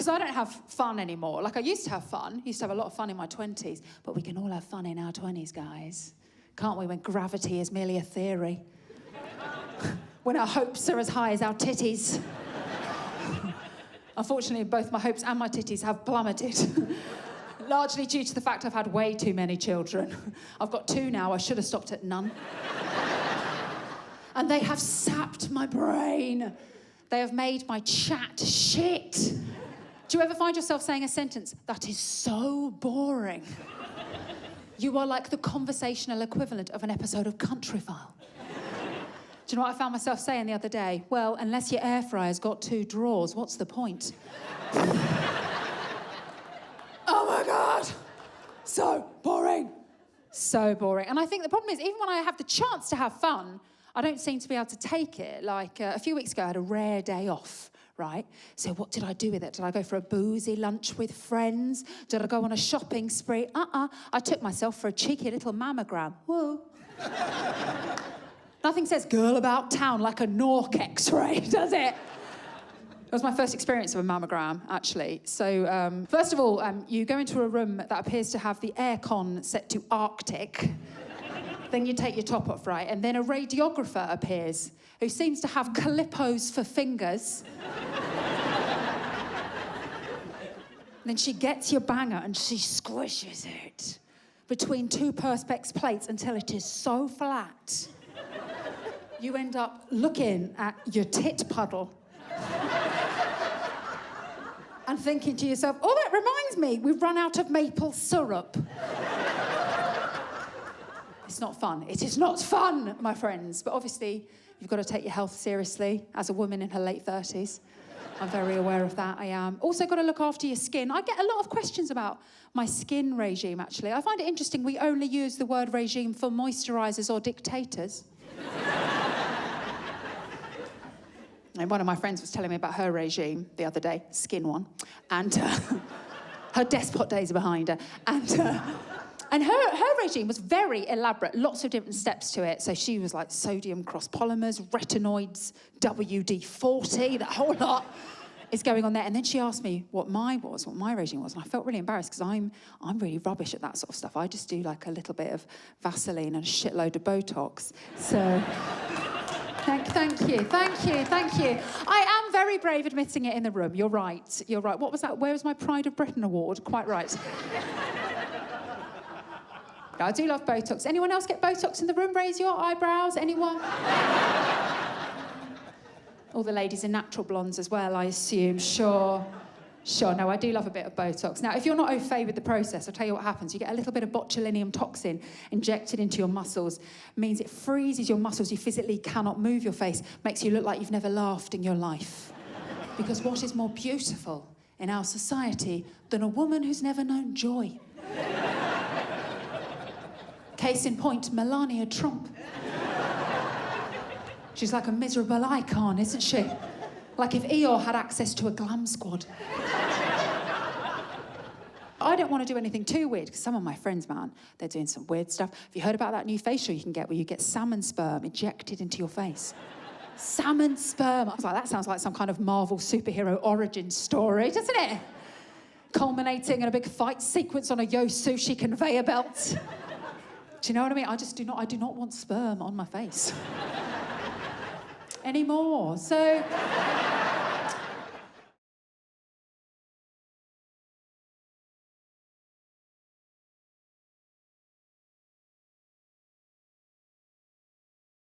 because I don't have fun anymore. Like, I used to have fun. Used to have a lot of fun in my 20s. But we can all have fun in our 20s, guys. Can't we, when gravity is merely a theory? When our hopes are as high as our titties. Unfortunately, both my hopes and my titties have plummeted. Largely due to the fact I've had way too many children. I've got 2 now. I should have stopped at none. And they have sapped my brain. They have made my chat shit. Do you ever find yourself saying a sentence that is so boring? You are like the conversational equivalent of an episode of Countryfile. Do you know what I found myself saying the other day? Well, unless your air fryer's got 2 drawers, what's the point? Oh my God! So boring. So boring. And I think the problem is, even when I have the chance to have fun, I don't seem to be able to take it. Like, a few weeks ago, I had a rare day off, right? So what did I do with it? Did I go for a boozy lunch with friends? Did I go on a shopping spree? I took myself for a cheeky little mammogram. Whoa. Nothing says girl about town like a Nork X-ray, does it? It was my first experience of a mammogram, actually. So, first of all, you go into a room that appears to have the aircon set to Arctic. Then you take your top off, right? And then a radiographer appears who seems to have calippos for fingers. And then she gets your banger and she squishes it between 2 Perspex plates until it is so flat. You end up looking at your tit puddle and thinking to yourself, oh, that reminds me, we've run out of maple syrup. It's not fun. It is not fun, my friends. But obviously, you've got to take your health seriously as a woman in her late 30s. I'm very aware of that, I am. Also got to look after your skin. I get a lot of questions about my skin regime, actually. I find it interesting we only use the word regime for moisturisers or dictators. And one of my friends was telling me about her regime the other day, skin one, and her despot days are behind her. And her regime was very elaborate, lots of different steps to it. So she was like sodium cross polymers, retinoids, WD-40, that whole lot is going on there. And then she asked me what my regime was, and I felt really embarrassed because I'm really rubbish at that sort of stuff. I just do like a little bit of Vaseline and a shitload of Botox. So... Thank you. I am very brave admitting it in the room. You're right. What was that? Where was my Pride of Britain award? Quite right. I do love Botox. Anyone else get Botox in the room? Raise your eyebrows. Anyone? All the ladies are natural blondes as well, I assume. Sure, no, I do love a bit of Botox. Now, if you're not au fait with the process, I'll tell you what happens. You get a little bit of botulinum toxin injected into your muscles. It means it freezes your muscles. You physically cannot move your face. Makes you look like you've never laughed in your life. Because what is more beautiful in our society than a woman who's never known joy? Case in point, Melania Trump. She's like a miserable icon, isn't she? Like if Eeyore had access to a glam squad. I don't want to do anything too weird, because some of my friends, man, they're doing some weird stuff. Have you heard about that new facial you can get where you get salmon sperm injected into your face? Salmon sperm. I was like, that sounds like some kind of Marvel superhero origin story, doesn't it? Culminating in a big fight sequence on a Yo Sushi conveyor belt. Do you know what I mean? I do not want sperm on my face. Anymore. So...